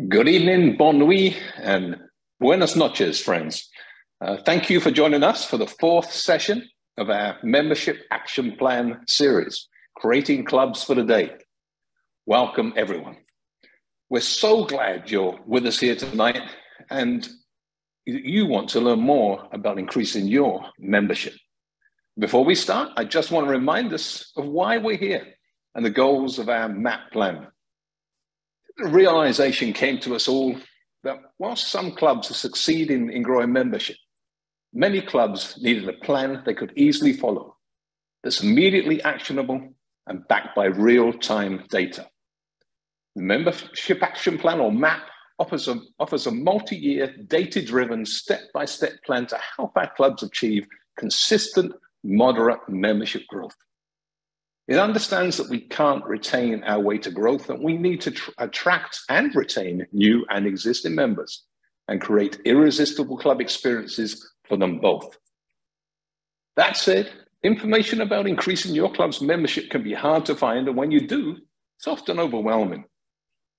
Good evening, bon nuit, and buenas noches, friends. Thank you for joining us for the fourth session of our Membership Action Plan series, Creating Clubs for the Day. Welcome, everyone. We're so glad you're with us here tonight, and you want to learn more about increasing your membership. Before we start, I just want to remind us of why we're here and the goals of our MAP plan. The realization came to us all that whilst some clubs succeed in growing membership, many clubs needed a plan they could easily follow, that's immediately actionable and backed by real-time data. The Membership Action Plan, or MAP, offers a multi-year, data-driven, step-by-step plan to help our clubs achieve consistent, moderate membership growth. It understands that we can't retain our way to growth, and we need to attract and retain new and existing members and create irresistible club experiences for them both. That said, information about increasing your club's membership can be hard to find, and when you do, it's often overwhelming.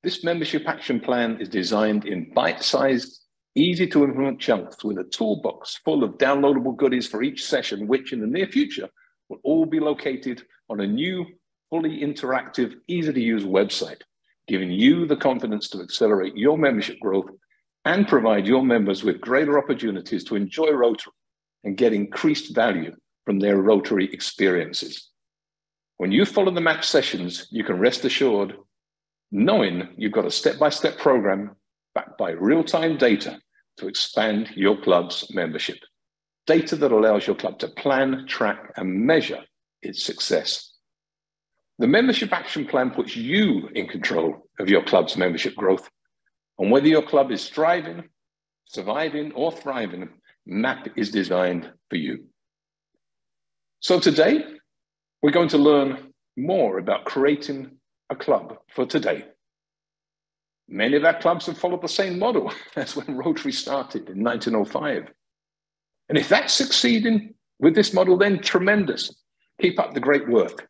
This Membership Action Plan is designed in bite-sized, easy-to-implement chunks with a toolbox full of downloadable goodies for each session, which in the near future will all be located on a new, fully interactive, easy-to-use website, giving you the confidence to accelerate your membership growth and provide your members with greater opportunities to enjoy Rotary and get increased value from their Rotary experiences. When you follow the MAP sessions, you can rest assured knowing you've got a step-by-step program backed by real-time data to expand your club's membership. Data that allows your club to plan, track, and measure its success. The Membership Action Plan puts you in control of your club's membership growth. And whether your club is thriving, surviving, or thriving, MAP is designed for you. So today, we're going to learn more about creating a club for today. Many of our clubs have followed the same model as when Rotary started in 1905. And if that's succeeding with this model, then tremendous. Keep up the great work.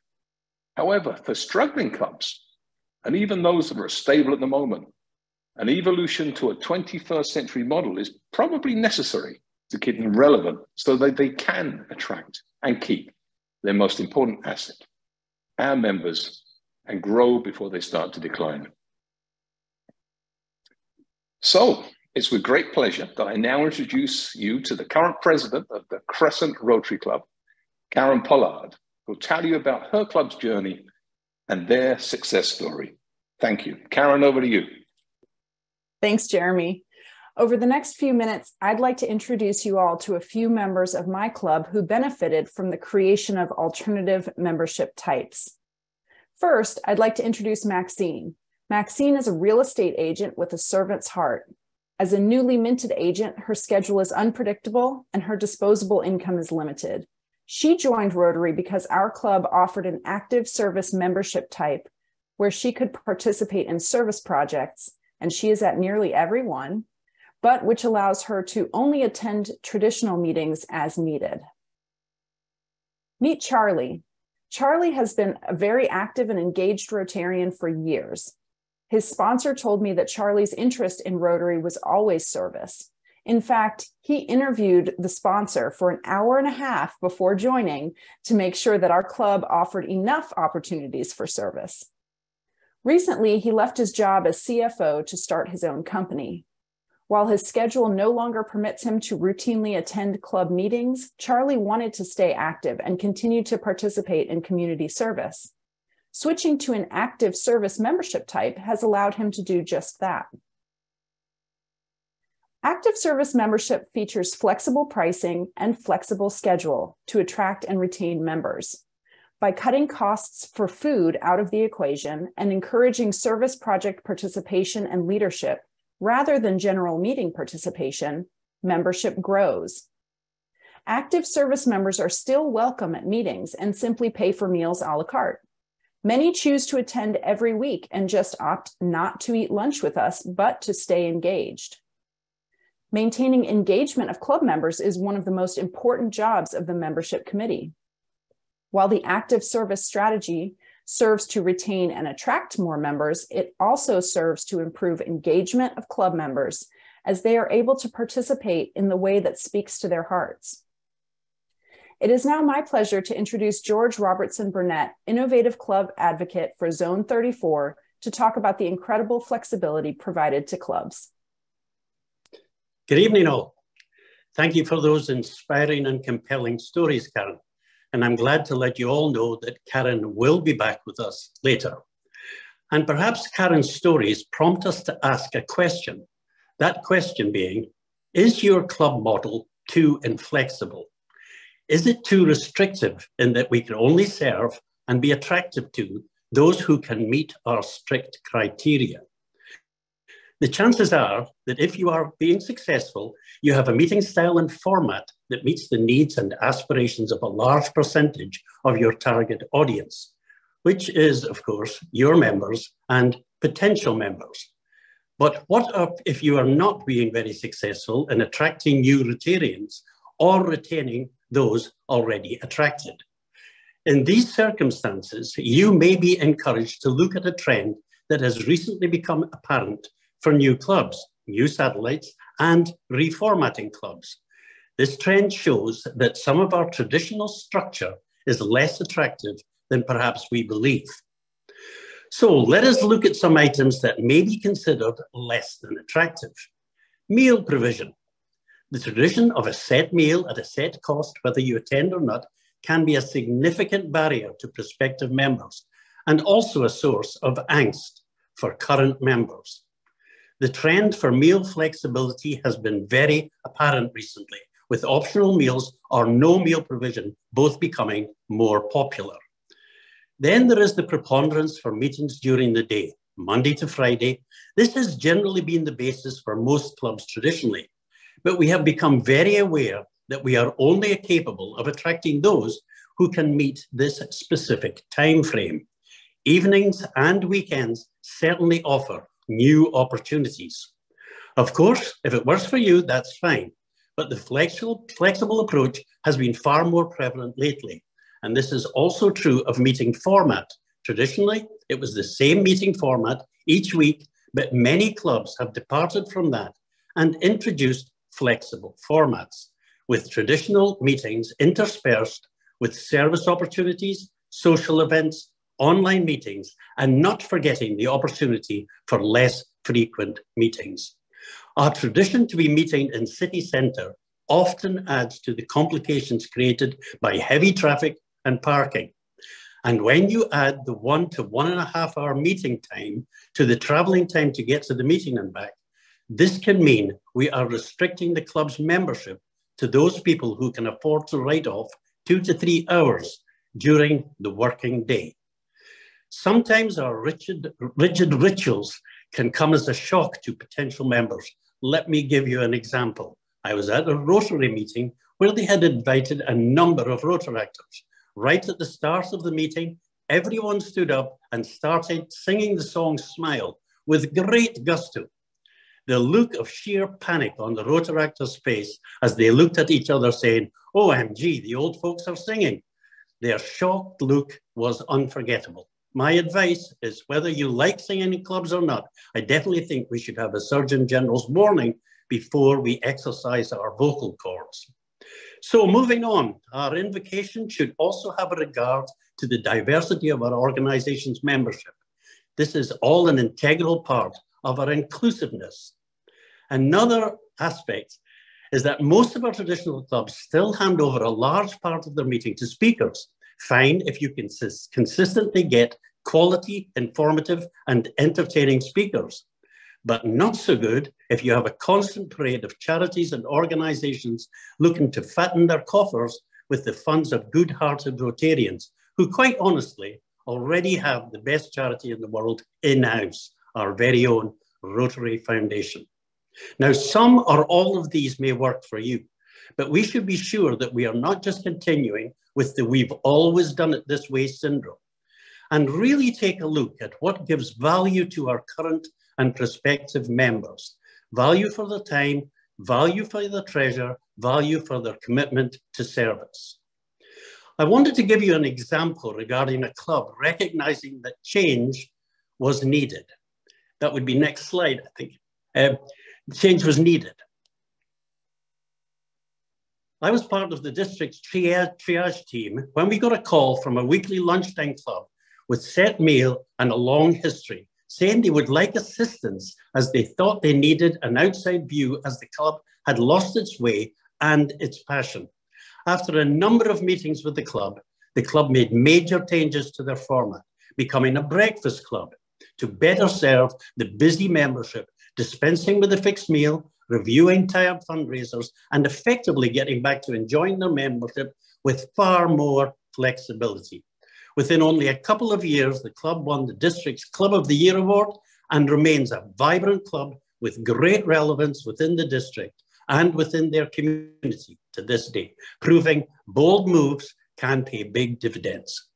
However, for struggling clubs, and even those that are stable at the moment, an evolution to a 21st century model is probably necessary to keep them relevant so that they can attract and keep their most important asset, our members, and grow before they start to decline. So, it's with great pleasure that I now introduce you to the current president of the Crescent Rotary Club, Karen Pollard, who will tell you about her club's journey and their success story. Thank you. Karen, over to you. Thanks, Jeremy. Over the next few minutes, I'd like to introduce you all to a few members of my club who benefited from the creation of alternative membership types. First, I'd like to introduce Maxine. Maxine is a real estate agent with a servant's heart. As a newly minted agent, her schedule is unpredictable and her disposable income is limited. She joined Rotary because our club offered an active service membership type where she could participate in service projects, and she is at nearly every one, but which allows her to only attend traditional meetings as needed. Meet Charlie. Charlie has been a very active and engaged Rotarian for years. His sponsor told me that Charlie's interest in Rotary was always service. In fact, he interviewed the sponsor for an hour and a half before joining to make sure that our club offered enough opportunities for service. Recently, he left his job as CFO to start his own company. While his schedule no longer permits him to routinely attend club meetings, Charlie wanted to stay active and continue to participate in community service. Switching to an active service membership type has allowed him to do just that. Active service membership features flexible pricing and flexible schedule to attract and retain members. By cutting costs for food out of the equation and encouraging service project participation and leadership, rather than general meeting participation, membership grows. Active service members are still welcome at meetings and simply pay for meals a la carte. Many choose to attend every week and just opt not to eat lunch with us, but to stay engaged. Maintaining engagement of club members is one of the most important jobs of the membership committee. While the active service strategy serves to retain and attract more members, it also serves to improve engagement of club members as they are able to participate in the way that speaks to their hearts. It is now my pleasure to introduce George Robertson Burnett, Innovative Club Advocate for Zone 34, to talk about the incredible flexibility provided to clubs. Good evening, all. Thank you for those inspiring and compelling stories, Karen. And I'm glad to let you all know that Karen will be back with us later. And perhaps Karen's stories prompt us to ask a question. That question being, is your club model too inflexible? Is it too restrictive in that we can only serve and be attractive to those who can meet our strict criteria? The chances are that if you are being successful, you have a meeting style and format that meets the needs and aspirations of a large percentage of your target audience, which is, of course, your members and potential members. But what if you are not being very successful in attracting new Rotarians or retaining those already attracted? In these circumstances, you may be encouraged to look at a trend that has recently become apparent for new clubs, new satellites, and reformatting clubs. This trend shows that some of our traditional structure is less attractive than perhaps we believe. So let us look at some items that may be considered less than attractive. Meal provision. The tradition of a set meal at a set cost, whether you attend or not, can be a significant barrier to prospective members and also a source of angst for current members. The trend for meal flexibility has been very apparent recently, with optional meals or no meal provision both becoming more popular. Then there is the preponderance for meetings during the day, Monday to Friday. This has generally been the basis for most clubs traditionally, but we have become very aware that we are only capable of attracting those who can meet this specific time frame. Evenings and weekends certainly offer new opportunities. Of course, if it works for you, that's fine, but the flexible approach has been far more prevalent lately. And this is also true of meeting format. Traditionally, it was the same meeting format each week, but many clubs have departed from that and introduced flexible formats, with traditional meetings interspersed with service opportunities, social events, online meetings, and not forgetting the opportunity for less frequent meetings. Our tradition to be meeting in city centre often adds to the complications created by heavy traffic and parking. And when you add the 1 to 1.5 hour meeting time to the travelling time to get to the meeting and back, this can mean we are restricting the club's membership to those people who can afford to write off 2 to 3 hours during the working day. Sometimes our rigid rituals can come as a shock to potential members. Let me give you an example. I was at a Rotary meeting where they had invited a number of Rotaractors. Right at the start of the meeting, everyone stood up and started singing the song Smile with great gusto. The look of sheer panic on the Rotaractors' face as they looked at each other saying, OMG, the old folks are singing. Their shocked look was unforgettable. My advice is, whether you like singing in clubs or not, I definitely think we should have a Surgeon General's warning before we exercise our vocal cords. So moving on, our invocation should also have a regard to the diversity of our organization's membership. This is all an integral part of our inclusiveness. Another aspect is that most of our traditional clubs still hand over a large part of their meeting to speakers. Fine if you can consistently get quality, informative, and entertaining speakers, but not so good if you have a constant parade of charities and organizations looking to fatten their coffers with the funds of good-hearted Rotarians, who quite honestly already have the best charity in the world in-house, our very own Rotary Foundation. Now, some or all of these may work for you, but we should be sure that we are not just continuing with the "we've always done it this way" syndrome, and really take a look at what gives value to our current and prospective members. Value for their time, value for their treasure, value for their commitment to service. I wanted to give you an example regarding a club recognizing that change was needed. That would be next slide, I think. Change was needed. I was part of the district's triage team when we got a call from a weekly lunchtime club with set meal and a long history, saying they would like assistance as they thought they needed an outside view as the club had lost its way and its passion. After a number of meetings with the club made major changes to their format, becoming a breakfast club to better serve the busy membership, dispensing with a fixed meal, reviewing tired fundraisers, and effectively getting back to enjoying their membership with far more flexibility. Within only a couple of years, the club won the district's Club of the Year award and remains a vibrant club with great relevance within the district and within their community to this day, proving bold moves can pay big dividends.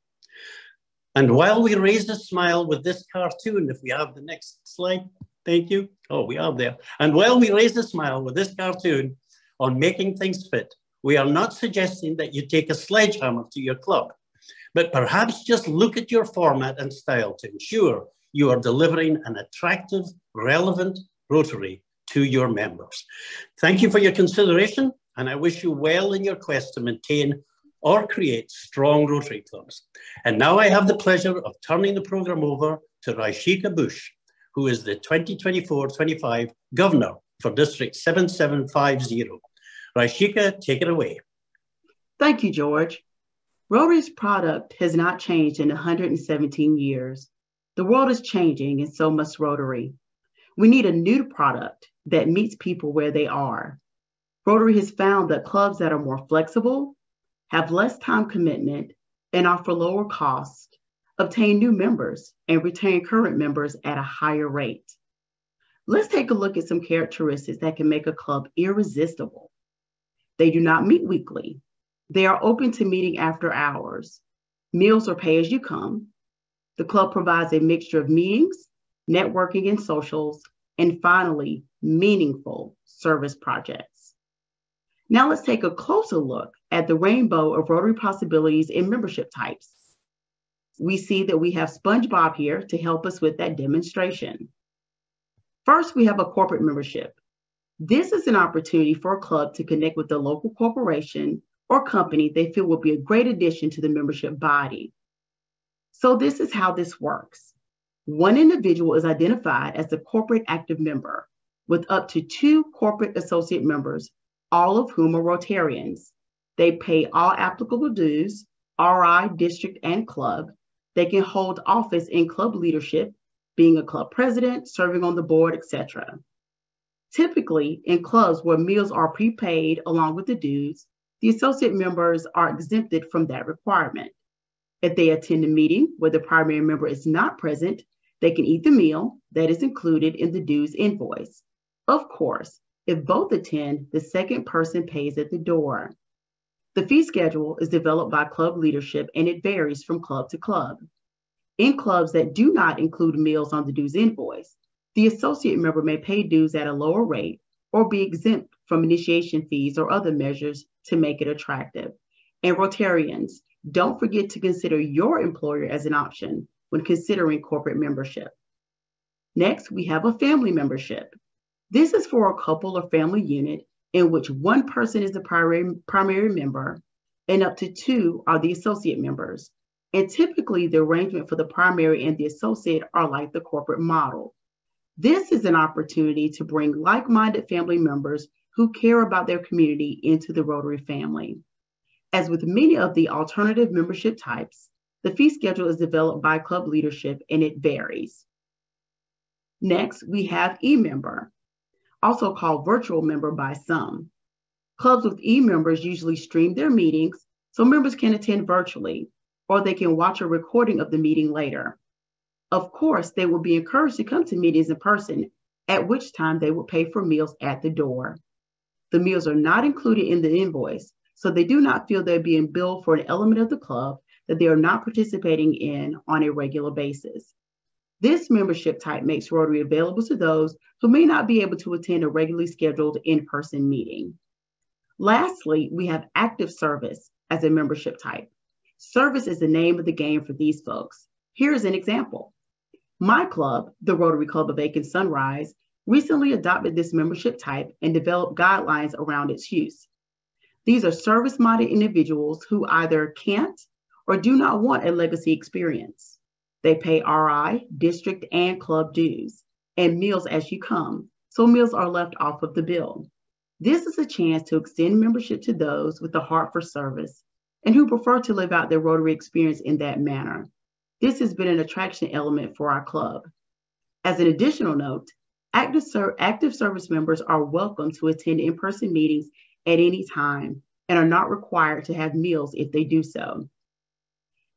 And while we raised a smile with this cartoon, if we have the next slide, thank you. Oh, we are there. And while we raised a smile with this cartoon on making things fit, we are not suggesting that you take a sledgehammer to your club, but perhaps just look at your format and style to ensure you are delivering an attractive, relevant Rotary to your members. Thank you for your consideration, and I wish you well in your quest to maintain or create strong Rotary clubs. And now I have the pleasure of turning the program over to Raishika Bush, who is the 2024-25 Governor for District 7750. Raishika, take it away. Thank you, George. Rotary's product has not changed in 117 years. The world is changing, and so must Rotary. We need a new product that meets people where they are. Rotary has found that clubs that are more flexible, have less time commitment, and offer lower costs obtain new members and retain current members at a higher rate. Let's take a look at some characteristics that can make a club irresistible. They do not meet weekly. They are open to meeting after hours. Meals are pay as you come. The club provides a mixture of meetings, networking and socials, and finally, meaningful service projects. Now let's take a closer look at the rainbow of Rotary possibilities in membership types. We see that we have SpongeBob here to help us with that demonstration. First, we have a corporate membership. This is an opportunity for a club to connect with a local corporation or company they feel will be a great addition to the membership body. So this is how this works. One individual is identified as a corporate active member with up to 2 corporate associate members, all of whom are Rotarians. They pay all applicable dues, RI, district, and club. They can hold office in club leadership, being a club president, serving on the board, etc. Typically, in clubs where meals are prepaid along with the dues, the associate members are exempted from that requirement. If they attend a meeting where the primary member is not present, they can eat the meal that is included in the dues invoice. Of course, if both attend, the second person pays at the door. The fee schedule is developed by club leadership and it varies from club to club. In clubs that do not include meals on the dues invoice, the associate member may pay dues at a lower rate or be exempt from initiation fees or other measures to make it attractive. And Rotarians, don't forget to consider your employer as an option when considering corporate membership. Next, we have a family membership. This is for a couple or family unit in which one person is the primary member and up to 2 are the associate members. And typically the arrangement for the primary and the associate are like the corporate model. This is an opportunity to bring like-minded family members who care about their community into the Rotary family. As with many of the alternative membership types, the fee schedule is developed by club leadership and it varies. Next, we have e-member, also called virtual member by some. Clubs with e-members usually stream their meetings so members can attend virtually, or they can watch a recording of the meeting later. Of course, they will be encouraged to come to meetings in person, at which time they will pay for meals at the door. The meals are not included in the invoice, so they do not feel they're being billed for an element of the club that they are not participating in on a regular basis. This membership type makes Rotary available to those who may not be able to attend a regularly scheduled in-person meeting. Lastly, we have active service as a membership type. Service is the name of the game for these folks. Here's an example. My club, the Rotary Club of Aiken Sunrise, recently adopted this membership type and developed guidelines around its use. These are service-minded individuals who either can't or do not want a legacy experience. They pay RI, district, and club dues, and meals as you come, so meals are left off of the bill. This is a chance to extend membership to those with a heart for service and who prefer to live out their Rotary experience in that manner. This has been an attraction element for our club. As an additional note, active service members are welcome to attend in-person meetings at any time and are not required to have meals if they do so.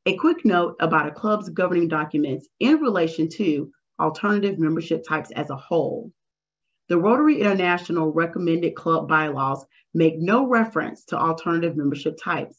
A quick note about a club's governing documents in relation to alternative membership types as a whole. The Rotary International recommended club bylaws make no reference to alternative membership types.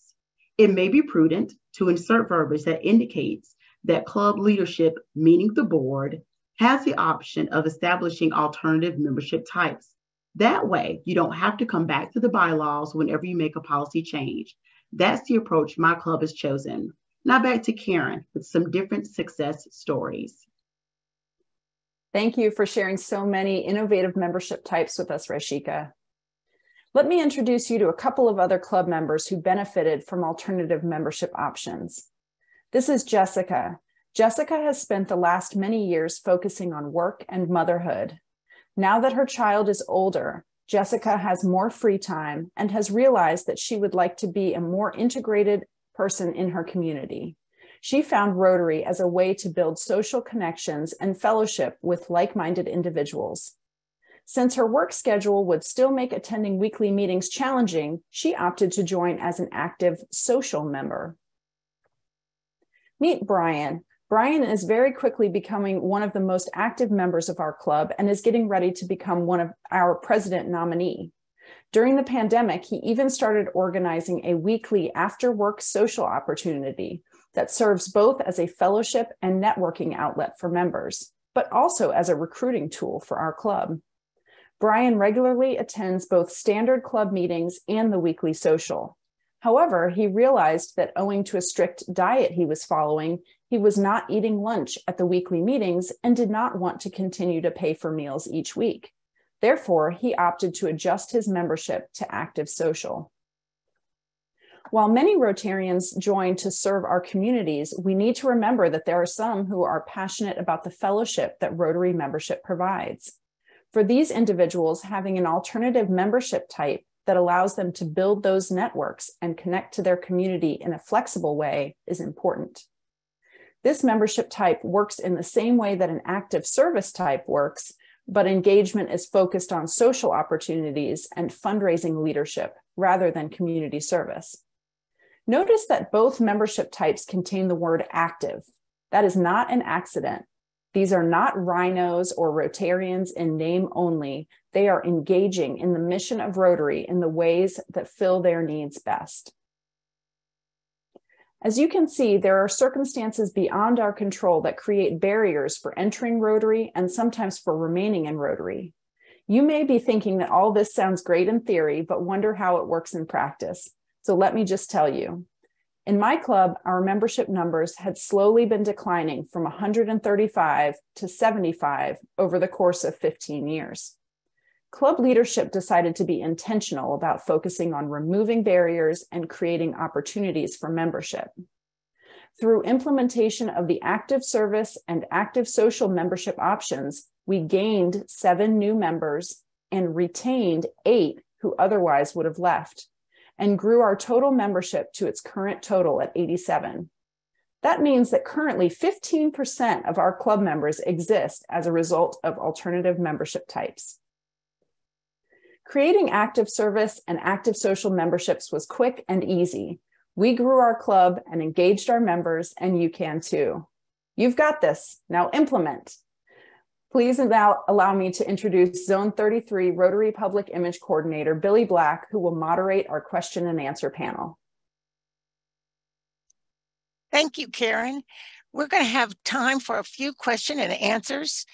It may be prudent to insert verbiage that indicates that club leadership, meaning the board, has the option of establishing alternative membership types. That way, you don't have to come back to the bylaws whenever you make a policy change. That's the approach my club has chosen. Now back to Karen with some different success stories. Thank you for sharing so many innovative membership types with us, Rashika. Let me introduce you to a couple of other club members who benefited from alternative membership options. This is Jessica. Jessica has spent the last many years focusing on work and motherhood. Now that her child is older, Jessica has more free time and has realized that she would like to be a more integrated person in her community. She found Rotary as a way to build social connections and fellowship with like-minded individuals. Since her work schedule would still make attending weekly meetings challenging, she opted to join as an active social member. Meet Brian. Brian is very quickly becoming one of the most active members of our club and is getting ready to become one of our president nominee. During the pandemic, he even started organizing a weekly after-work social opportunity that serves both as a fellowship and networking outlet for members, but also as a recruiting tool for our club. Brian regularly attends both standard club meetings and the weekly social. However, he realized that owing to a strict diet he was following, he was not eating lunch at the weekly meetings and did not want to continue to pay for meals each week. Therefore, he opted to adjust his membership to active social. While many Rotarians join to serve our communities, we need to remember that there are some who are passionate about the fellowship that Rotary membership provides. For these individuals, having an alternative membership type that allows them to build those networks and connect to their community in a flexible way is important. This membership type works in the same way that an active service type works, but engagement is focused on social opportunities and fundraising leadership rather than community service. Notice that both membership types contain the word active. That is not an accident. These are not rhinos or Rotarians in name only. They are engaging in the mission of Rotary in the ways that fill their needs best. As you can see, there are circumstances beyond our control that create barriers for entering Rotary and sometimes for remaining in Rotary. You may be thinking that all this sounds great in theory, but wonder how it works in practice. So let me just tell you. In my club, our membership numbers had slowly been declining from 135 to 75 over the course of 15 years. Club leadership decided to be intentional about focusing on removing barriers and creating opportunities for membership. Through implementation of the active service and active social membership options, we gained 7 new members and retained 8 who otherwise would have left, and grew our total membership to its current total at 87. That means that currently 15% of our club members exist as a result of alternative membership types. Creating active service and active social memberships was quick and easy. We grew our club and engaged our members, and you can too. You've got this. Now implement. Please allow me to introduce Zone 33 Rotary Public Image Coordinator, Billy Black, who will moderate our question and answer panel. Thank you, Karen. We're going to have time for a few question and answers.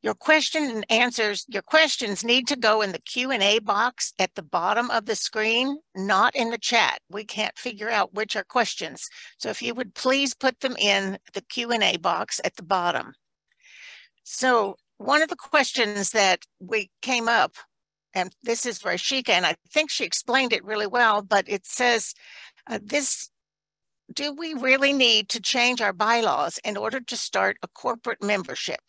Your question and answers, your questions need to go in the Q&A box at the bottom of the screen, not in the chat. We can't figure out which are questions. So if you would please put them in the Q&A box at the bottom. So one of the questions that we came up, and this is for Ashika, and I think she explained it really well, but it says, do we really need to change our bylaws in order to start a corporate membership?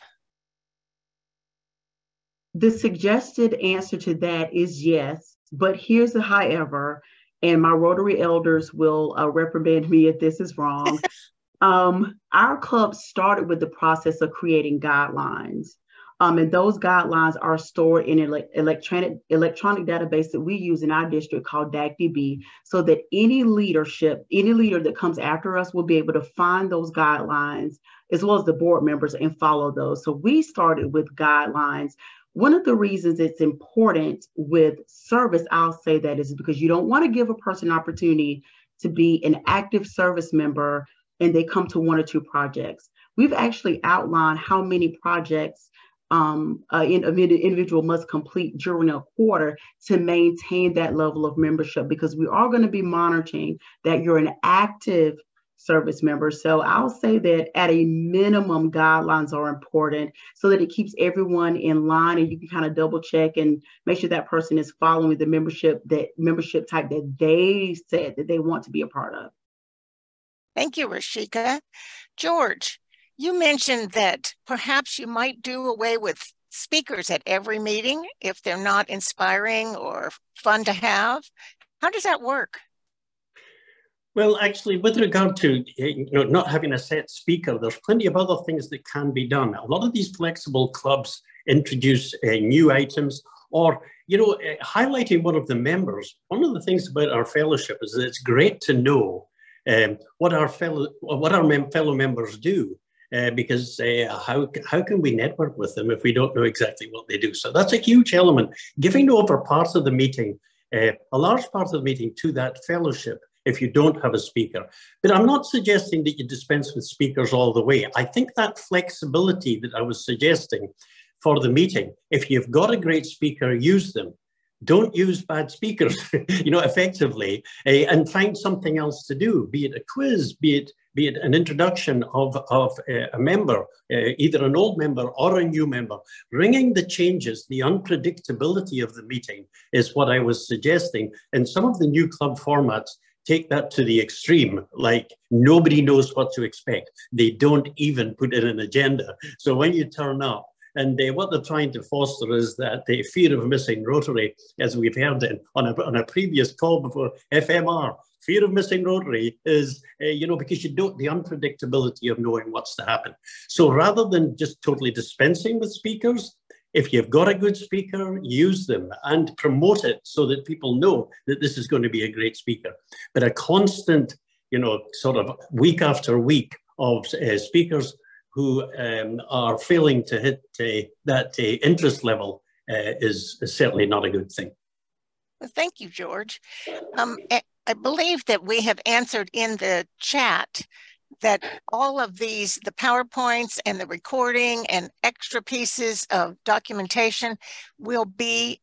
The suggested answer to that is yes, but here's a however, and my Rotary elders will reprimand me if this is wrong. Our club started with the process of creating guidelines. And those guidelines are stored in an electronic database that we use in our district called DACDB, so that any leader that comes after us will be able to find those guidelines as well as the board members and follow those. So we started with guidelines. One of the reasons it's important with service, I'll say that, is because you don't want to give a person an opportunity to be an active service member and they come to one or two projects. We've actually outlined how many projects an individual must complete during a quarter to maintain that level of membership, because we are going to be monitoring that you're an active service member. So I'll say that at a minimum, guidelines are important so that it keeps everyone in line, and you can kind of double check and make sure that person is following the membership type that they said that they want to be a part of. Thank you, Rashika. George, you mentioned that perhaps you might do away with speakers at every meeting if they're not inspiring or fun to have. How does that work? Well, actually, with regard to not having a set speaker, there's plenty of other things that can be done. A lot of these flexible clubs introduce new items, or highlighting one of the members. One of the things about our fellowship is that it's great to know what our fellow members do. Because how can we network with them if we don't know exactly what they do? So that's a huge element. Giving over parts of the meeting, a large part of the meeting, to that fellowship if you don't have a speaker. But I'm not suggesting that you dispense with speakers all the way. I think that flexibility that I was suggesting for the meeting, if you've got a great speaker, use them. Don't use bad speakers, effectively, and find something else to do, be it a quiz, be it an introduction of a member, either an old member or a new member. Bringing the changes, the unpredictability of the meeting is what I was suggesting. And some of the new club formats take that to the extreme, like nobody knows what to expect. They don't even put in an agenda. So when you turn up, and what they're trying to foster is that the fear of missing Rotary, as we've heard on a previous call before, FMR. Fear of missing Rotary is, because the unpredictability of knowing what's to happen. So rather than just totally dispensing with speakers, if you've got a good speaker, use them and promote it so that people know that this is going to be a great speaker. But a constant, sort of week after week of speakers who are failing to hit that interest level is certainly not a good thing. Well, thank you, George. I believe that we have answered in the chat that all of these, the PowerPoints and the recording and extra pieces of documentation, will be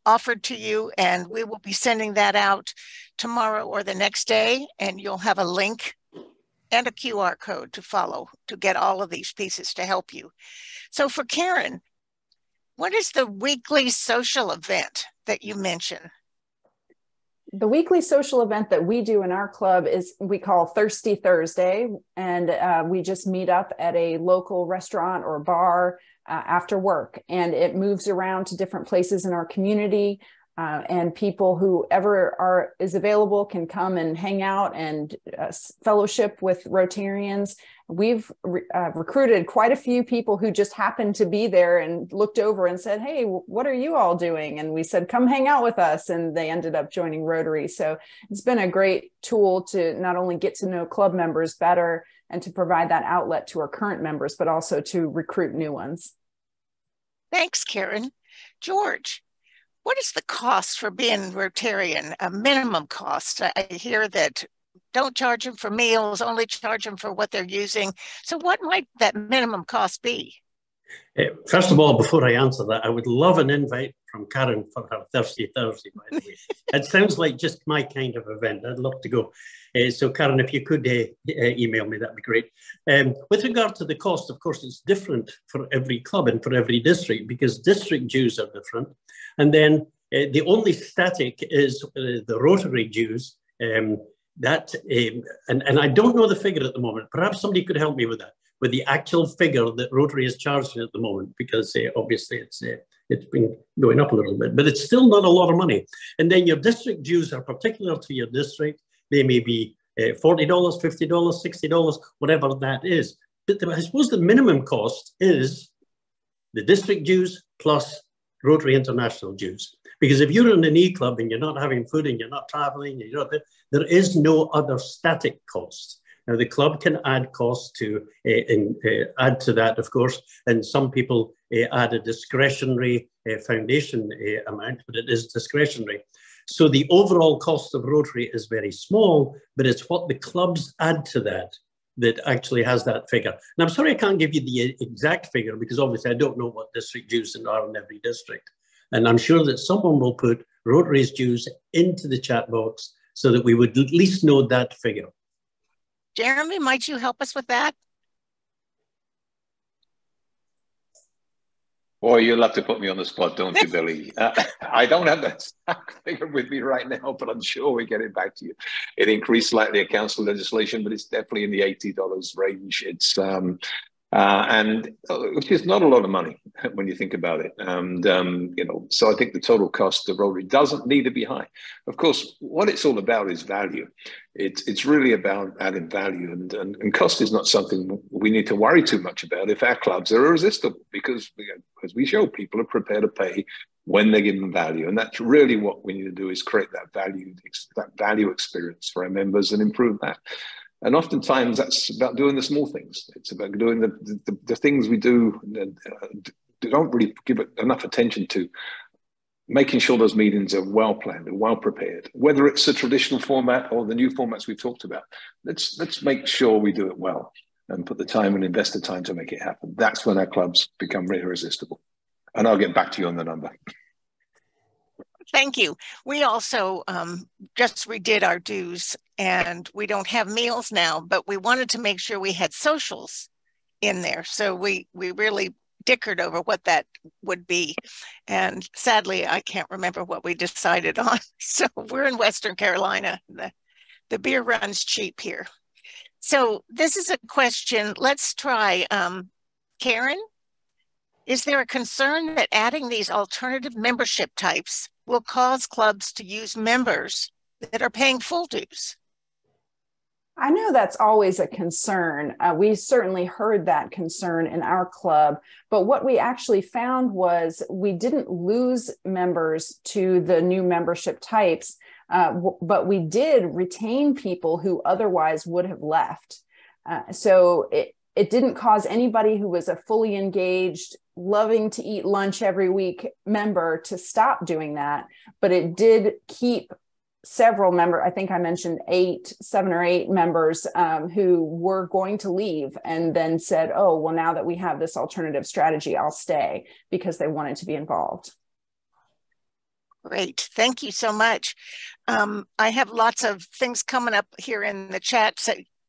offered to you, and we will be sending that out tomorrow or the next day, and you'll have a link and a QR code to follow to get all of these pieces to help you. So for Karen, what is the weekly social event that you mentioned? The weekly social event that we do in our club is we call Thirsty Thursday, and we just meet up at a local restaurant or bar after work, and it moves around to different places in our community. And people whoever is available can come and hang out and fellowship with Rotarians. We've recruited quite a few people who just happened to be there and looked over and said, "Hey, what are you all doing?" And we said, "Come hang out with us." And they ended up joining Rotary. So it's been a great tool to not only get to know club members better and to provide that outlet to our current members, but also to recruit new ones. Thanks, Karen. George, what is the cost for being Rotarian, a minimum cost? I hear that don't charge them for meals, only charge them for what they're using. So what might that minimum cost be? First of all, before I answer that, I would love an invite from Karen for her Thirsty Thursday, by the way. It sounds like just my kind of event. I'd love to go. So Karen, if you could email me, that'd be great. With regard to the cost, of course, it's different for every club and for every district because district dues are different. And then the only static is the Rotary dues. And I don't know the figure at the moment. Perhaps somebody could help me with that, with the actual figure that Rotary is charging at the moment, because obviously it's been going up a little bit, but it's still not a lot of money. And then your district dues are particular to your district. They may be $40, $50, $60, whatever that is. But I suppose the minimum cost is the district dues plus Rotary International dues. Because if you're in an E-club and you're not having food and you're not traveling, there is no other static cost. Now, the club can add costs to add to that, of course, and some people add a discretionary foundation amount, but it is discretionary. So the overall cost of Rotary is very small, but it's what the clubs add to that that actually has that figure. And I'm sorry I can't give you the exact figure because obviously I don't know what district dues are in every district. And I'm sure that someone will put Rotary's dues into the chat box so that we would at least know that figure. Jeremy, might you help us with that? Boy, you'll have to put me on the spot, don't you, Billy? I don't have that exact figure with me right now, but I'm sure we get it back to you. It increased slightly at council legislation, but it's definitely in the $80 range. It's and which is not a lot of money when you think about it. And so I think the total cost of Rotary doesn't need to be high. Of course, what it's all about is value. It's really about adding value, and cost is not something we need to worry too much about if our clubs are irresistible, because we show people are prepared to pay when they give them value. And that's really what we need to do, is create that value experience for our members and improve that. And oftentimes that's about doing the small things. It's about doing the things we do and don't really give it enough attention to, making sure those meetings are well planned and well prepared, whether it's a traditional format or the new formats we've talked about. Let's make sure we do it well and put the time and invest the time to make it happen. That's when our clubs become irresistible. And I'll get back to you on the number. Thank you. We also just redid our dues, and we don't have meals now, but we wanted to make sure we had socials in there. So we really dickered over what that would be. And sadly, I can't remember what we decided on. So we're in Western Carolina. The beer runs cheap here. So this is a question. Let's try. Karen, is there a concern that adding these alternative membership types will cause clubs to use members that are paying full dues? I know that's always a concern. We certainly heard that concern in our club, but what we actually found was we didn't lose members to the new membership types, but we did retain people who otherwise would have left. So it didn't cause anybody who was a fully engaged, loving to eat lunch every week member to stop doing that, but it did keep several members. I think I mentioned 7 or 8 members who were going to leave and then said, oh, well, now that we have this alternative strategy, I'll stay, because they wanted to be involved. Great. Thank you so much. I have lots of things coming up here in the chat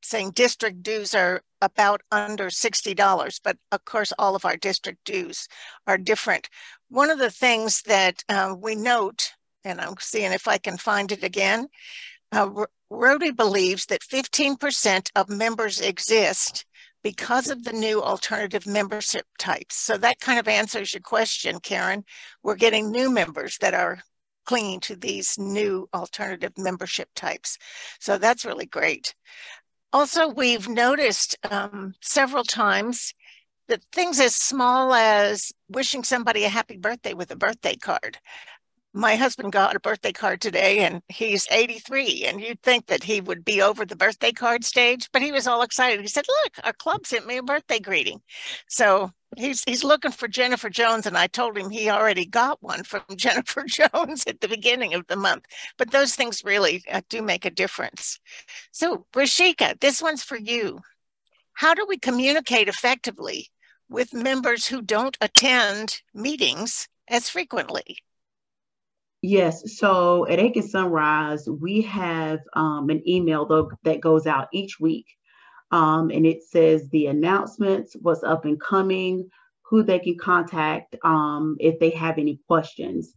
saying district dues are about under $60, but of course, all of our district dues are different. One of the things that we note, and I'm seeing if I can find it again, Rotary believes that 15% of members exist because of the new alternative membership types. So that kind of answers your question, Karen. We're getting new members that are clinging to these new alternative membership types. So that's really great. Also, we've noticed several times that things as small as wishing somebody a happy birthday with a birthday card. My husband got a birthday card today, and he's 83, and you'd think that he would be over the birthday card stage, but he was all excited. He said, look, our club sent me a birthday greeting. So he's looking for Jennifer Jones, and I told him he already got one from Jennifer Jones at the beginning of the month. But those things really do make a difference. So Rashika, this one's for you. How do we communicate effectively with members who don't attend meetings as frequently? Yes, so at Aiken Sunrise, we have an email that goes out each week. And it says the announcements, what's up and coming, who they can contact if they have any questions.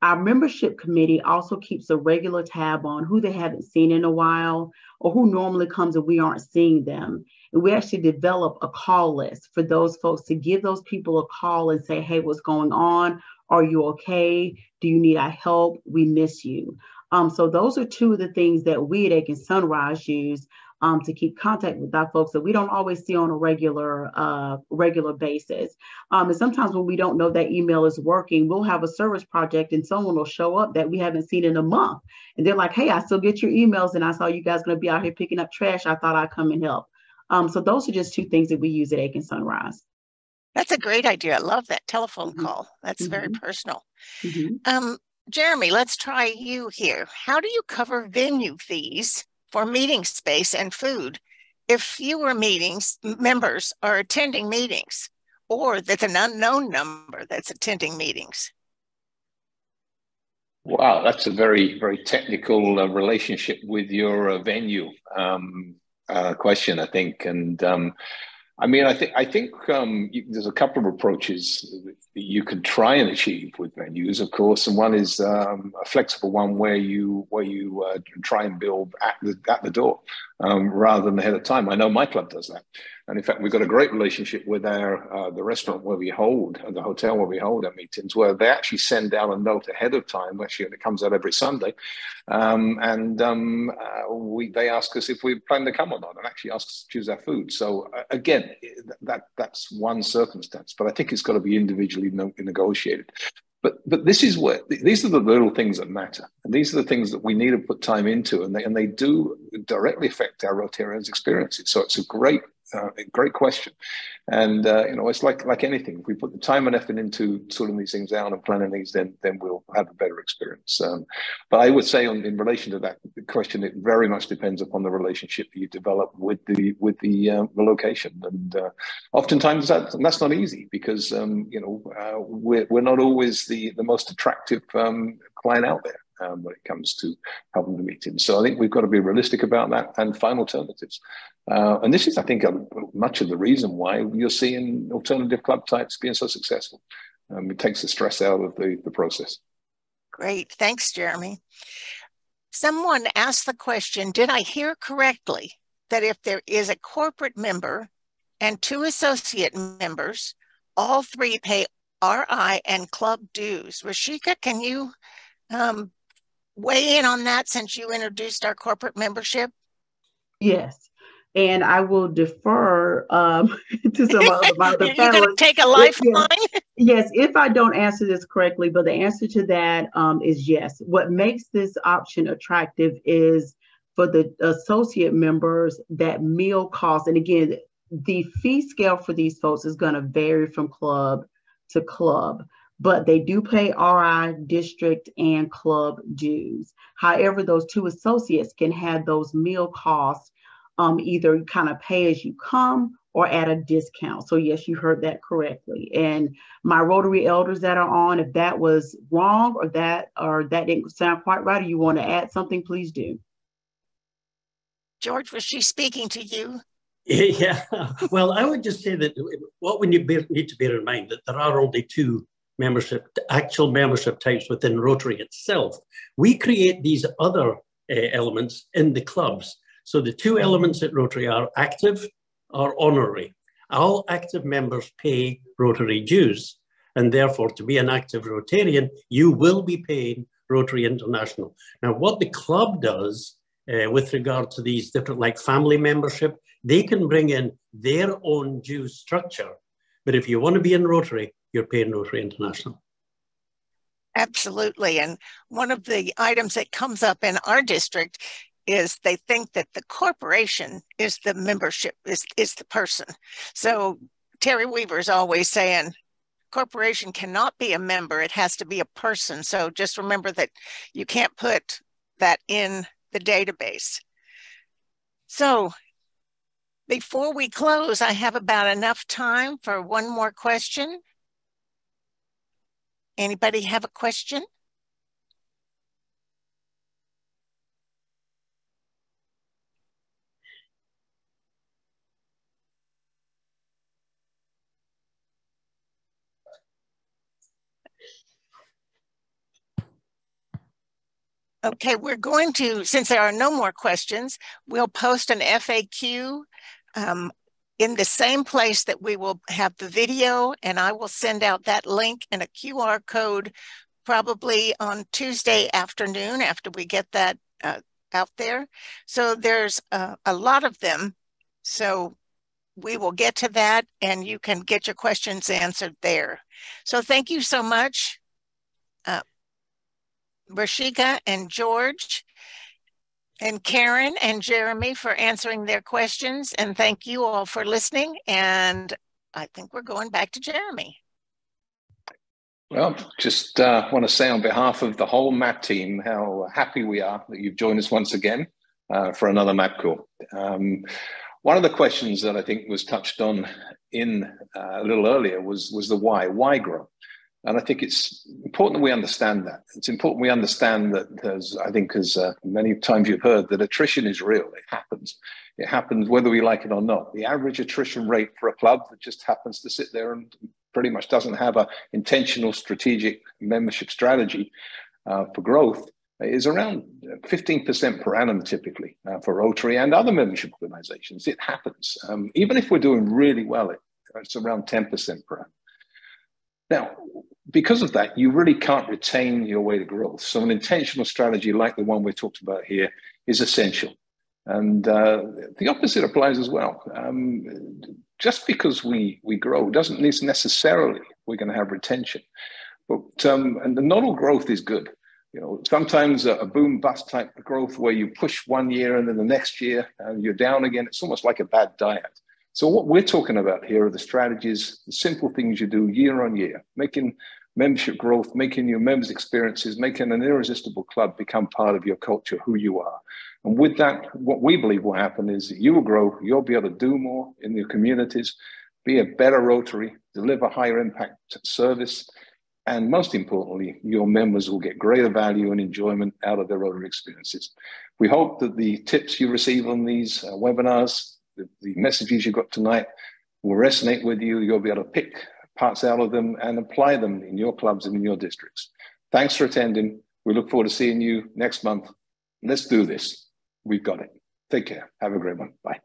Our membership committee also keeps a regular tab on who they haven't seen in a while or who normally comes and we aren't seeing them. And we actually develop a call list for those folks to give those people a call and say, hey, what's going on? Are you okay? Do you need our help? We miss you. So those are two of the things that we at Aiken Sunrise use to keep contact with our folks that we don't always see on a regular basis. And sometimes when we don't know that email is working, we'll have a service project and someone will show up that we haven't seen in a month. And they're like, hey, I still get your emails and I saw you guys going to be out here picking up trash. I thought I'd come and help. So those are just two things that we use at Aiken Sunrise. That's a great idea. I love that telephone call. That's very personal. Jeremy, let's try you here. How do you cover venue fees for meeting space and food if fewer members are attending meetings, or that's an unknown number that's attending meetings? Wow, that's a very, very technical relationship with your venue question, I think. And I mean, I think there's a couple of approaches that you can try and achieve with venues, of course, and one is a flexible one where you try and build at the door rather than ahead of time. I know my club does that, and in fact, we've got a great relationship with the restaurant where we hold, the hotel where we hold our meetings, where they actually send out a note ahead of time. Actually, it comes out every Sunday, they ask us if we plan to come or not, and actually ask us to choose our food. So again, that's one circumstance, but I think it's got to be individually negotiated. But these are the little things that matter, and these are the things that we need to put time into, and they do directly affect our Rotarians' experiences. So it's a great question, and it's like anything. If we put the time and effort into sorting these things out and planning these, then we'll have a better experience. But I would say, in relation to that question, it very much depends upon the relationship that you develop with the location, and oftentimes that's not easy because we're not always the most attractive client out there. When it comes to helping the meetings. So I think we've got to be realistic about that and find alternatives. And this is, I think, much of the reason why you're seeing alternative club types being so successful. It takes the stress out of the process. Great. Thanks, Jeremy. Someone asked the question, did I hear correctly that if there is a corporate member and 2 associate members, all 3 pay RI and club dues? Rashika, can you weigh in on that since you introduced our corporate membership? Yes, and I will defer to some of my other panelists. You're going to take a lifeline? Yes, if I don't answer this correctly, but the answer to that is yes. What makes this option attractive is for the associate members, that meal cost. And again, the fee scale for these folks is going to vary from club to club, but they do pay RI, district, and club dues. However, those 2 associates can have those meal costs either kind of pay as you come or at a discount. So yes, you heard that correctly. And my Rotary elders that are on, if that was wrong or that didn't sound quite right, or you want to add something, please do. George, was she speaking to you? Yeah, well, I would just say that what we need to bear in mind that there are only 2 actual membership types within Rotary itself. We create these other elements in the clubs. So the 2 elements at Rotary are active or honorary. All active members pay Rotary dues, and therefore to be an active Rotarian, you will be paying Rotary International. Now, what the club does with regard to these different, like family membership, they can bring in their own due structure. But if you want to be in Rotary, you're paying Rotary International. Absolutely. And one of the items that comes up in our district is they think that the corporation is the membership, is the person. So Terry Weaver is always saying, corporation cannot be a member, it has to be a person. So just remember that you can't put that in the database. So Before we close, I have about enough time for one more question. Anybody have a question? Okay, we're going to, since there are no more questions, we'll post an FAQ in the same place that we will have the video, and I will send out that link and a QR code probably on Tuesday afternoon after we get that out there. So there's a lot of them. So we will get to that and you can get your questions answered there. So thank you so much, Rashika and George and Karen and Jeremy for answering their questions. And thank you all for listening. And I think we're going back to Jeremy. Well, just want to say on behalf of the whole MAP team how happy we are that you've joined us once again for another MAP call. One of the questions that I think was touched on in a little earlier was the why grow? And I think it's important that we understand that. It's important we understand that there's, I think as many times you've heard, that attrition is real. It happens. It happens whether we like it or not. The average attrition rate for a club that just happens to sit there and pretty much doesn't have an intentional strategic membership strategy for growth is around 15% per annum typically for Rotary and other membership organizations. It happens. Even if we're doing really well, it's around 10% per annum. Now, because of that, you really can't retain your way to growth. So an intentional strategy like the one we're talking about here is essential. And the opposite applies as well. Just because we grow doesn't mean necessarily we're going to have retention. But and not all growth is good. You know, sometimes a boom bust type of growth where you push one year and then the next year you're down again. It's almost like a bad diet. So what we're talking about here are the strategies, the simple things you do year on year, making membership growth, making your members' experiences, making an irresistible club become part of your culture, who you are. And with that, what we believe will happen is that you will grow, you'll be able to do more in your communities, be a better Rotary, deliver higher impact service, and most importantly, your members will get greater value and enjoyment out of their Rotary experiences. We hope that the tips you receive on these webinars, the messages you got tonight will resonate with you. You'll be able to pick parts out of them and apply them in your clubs and in your districts. Thanks for attending. We look forward to seeing you next month. Let's do this. We've got it. Take care. Have a great one. Bye.